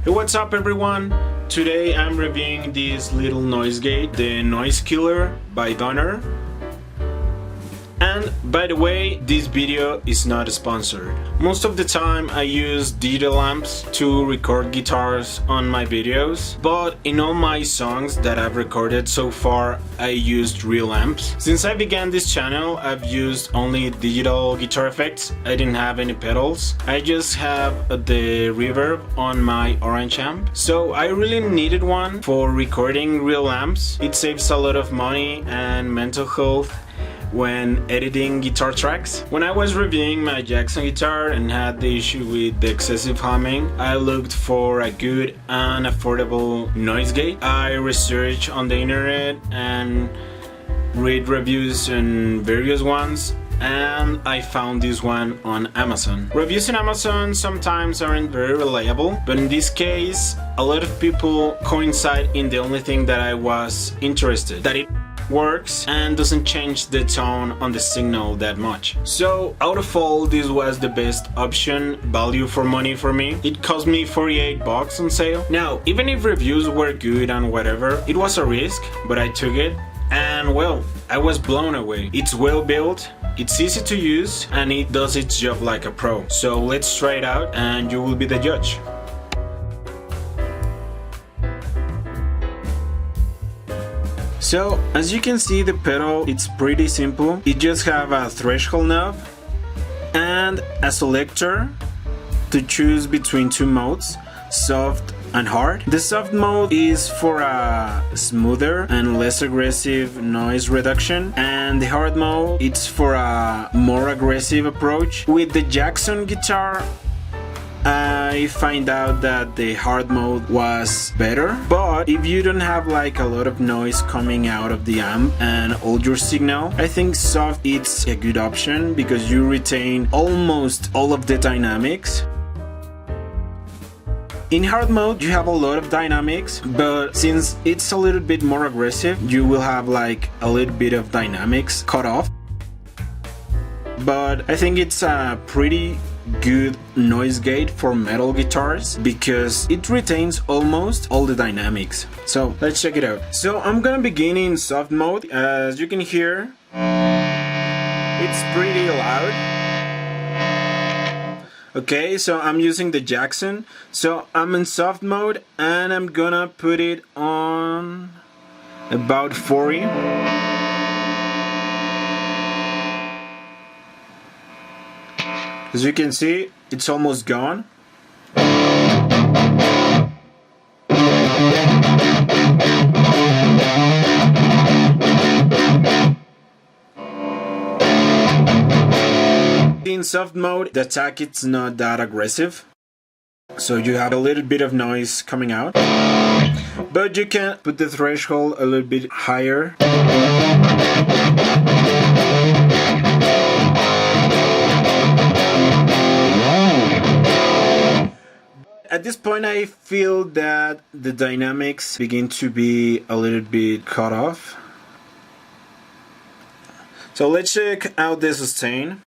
Hey, what's up everyone? Today I'm reviewing this little noise gate, the Noise Killer by Gunner. And by the way, this video is not sponsored. Most of the time I use digital amps to record guitars on my videos, but in all my songs that I've recorded so far I used real amps. Since I began this channel I've used only digital guitar effects. I didn't have any pedals. I just have the reverb on my orange amp. So I really needed one for recording real amps. It saves a lot of money and mental health when editing guitar tracks. When I was reviewing my Jackson guitar and had the issue with the excessive humming, I looked for a good and affordable noise gate. I researched on the internet and read reviews on various ones, and I found this one on Amazon. Reviews on Amazon sometimes aren't very reliable, but in this case a lot of people coincide in the only thing that I was interested, that it works and doesn't change the tone on the signal that much. So out of all, this was the best option, value for money for me. It cost me 48 bucks on sale. Now, even if reviews were good and whatever, it was a risk, but I took it, and well, I was blown away. It's well built, it's easy to use, and it does its job like a pro. So let's try it out and you will be the judge. So, as you can see, the pedal, it's pretty simple. It just have a threshold knob and a selector to choose between two modes, soft and hard. The soft mode is for a smoother and less aggressive noise reduction, and the hard mode, it's for a more aggressive approach. With the Jackson guitar, I find out that the hard mode was better, but if you don't have like a lot of noise coming out of the amp and all your signal, I think soft it's a good option because you retain almost all of the dynamics. In hard mode you have a lot of dynamics, but since it's a little bit more aggressive, you will have like a little bit of dynamics cut off. But I think it's a pretty good noise gate for metal guitars because it retains almost all the dynamics. So let's check it out. So I'm gonna begin in soft mode. As you can hear, it's pretty loud. Okay, so I'm using the Jackson. So I'm in soft mode and I'm gonna put it on about 40. As you can see, it's almost gone. In soft mode, the attack it's not that aggressive, so you have a little bit of noise coming out, but you can put the threshold a little bit higher. At this point I feel that the dynamics begin to be a little bit cut off. So let's check out the sustain.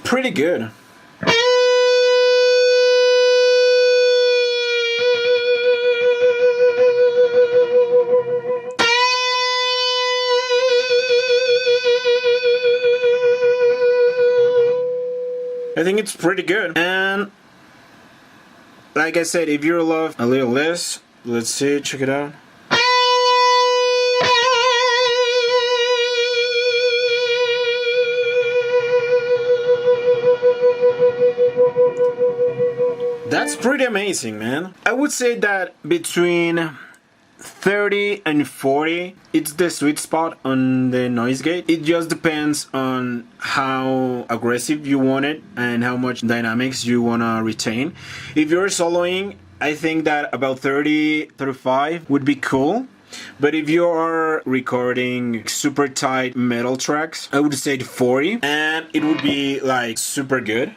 Pretty good. I think it's pretty good, and like I said, if you love a little less, let's see, check it out. That's pretty amazing, man. I would say that between 30 and 40, it's the sweet spot on the noise gate. It just depends on how aggressive you want it and how much dynamics you want to retain. If you're soloing, I think that about 30-35 would be cool. But if you are recording super tight metal tracks, I would say 40, and it would be like super good.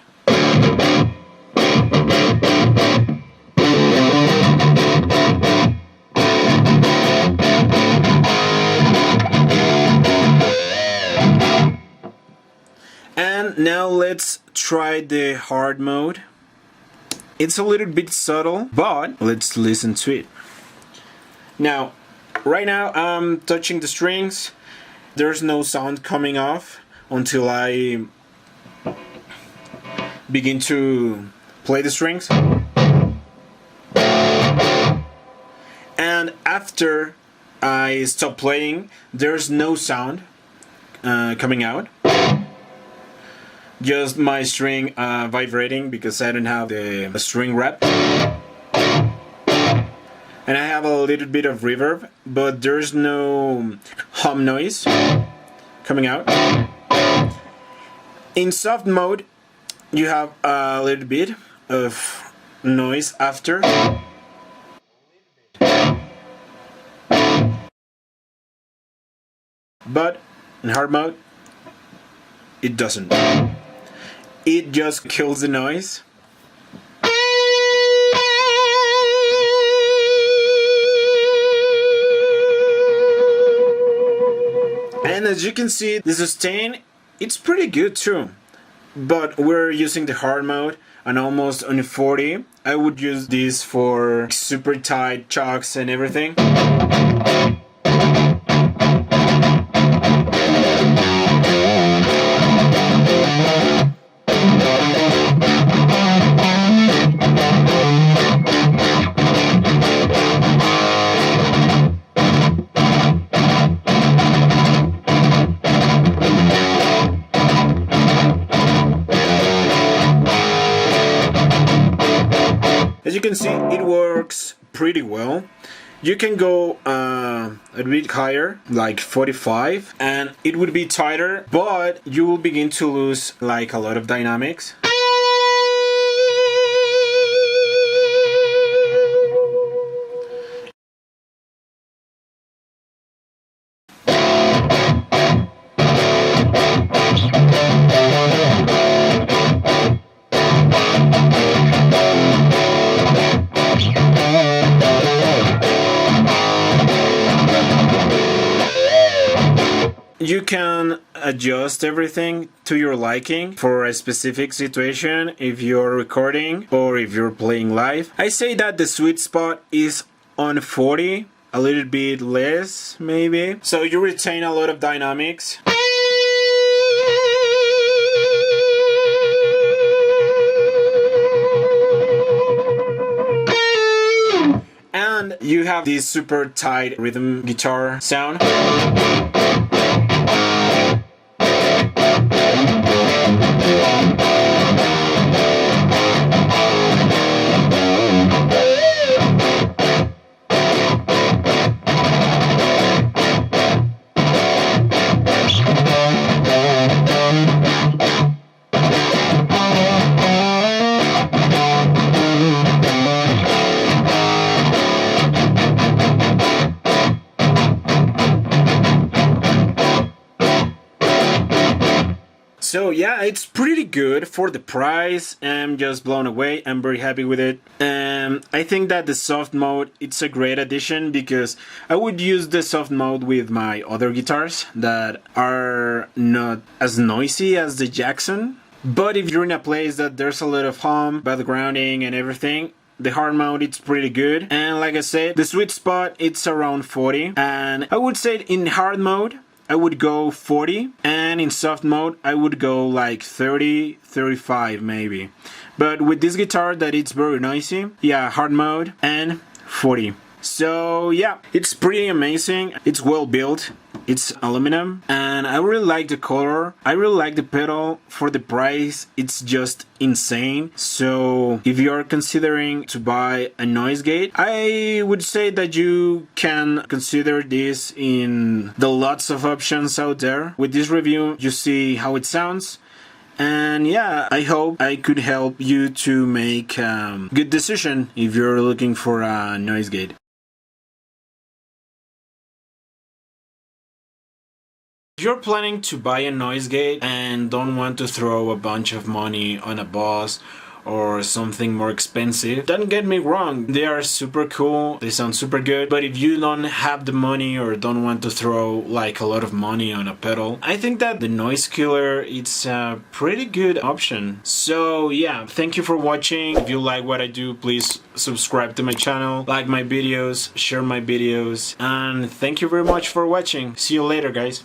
And now let's try the hard mode. It's a little bit subtle, but let's listen to it. Now, right now I'm touching the strings. There's no sound coming off until I begin to play the strings. And after I stop playing, there's no sound coming out. Just my string vibrating because I don't have the string wrap. And I have a little bit of reverb, but there's no hum noise coming out. In soft mode, you have a little bit of noise after. But in hard mode, it doesn't. It just kills the noise. And as you can see, the sustain, it's pretty good too. But we're using the hard mode and almost on 40. I would use this for super tight chucks and everything. As you can see, it works pretty well. You can go a bit higher, like 45, and it would be tighter, but you will begin to lose like a lot of dynamics. You can adjust everything to your liking for a specific situation if you're recording or if you're playing live. I say that the sweet spot is on 40, a little bit less maybe. So you retain a lot of dynamics. And you have this super tight rhythm guitar sound. So yeah, it's pretty good for the price. I'm just blown away. I'm very happy with it. I think that the soft mode, it's a great addition because I would use the soft mode with my other guitars that are not as noisy as the Jackson. But if you're in a place that there's a lot of hum, backgrounding and everything, the hard mode, it's pretty good. And like I said, the sweet spot, it's around 40. And I would say in hard mode, I would go 40, and in soft mode I would go like 30, 35 maybe. But with this guitar that it's very noisy, yeah, hard mode and 40. So yeah, it's pretty amazing. It's well built. It's aluminum and I really like the color. I really like the pedal. For the price, it's just insane. So if you are considering to buy a noise gate, I would say that you can consider this in the lots of options out there. With this review, you see how it sounds. And yeah, I hope I could help you to make a good decision if you're looking for a noise gate. If you're planning to buy a noise gate and don't want to throw a bunch of money on a boss or something more expensive. Don't get me wrong, they are super cool, they sound super good, but if you don't have the money or don't want to throw like a lot of money on a pedal, I think that the noise killer, it's a pretty good option. So yeah, thank you for watching. If you like what I do, please subscribe to my channel, like my videos, share my videos, and thank you very much for watching. See you later, guys.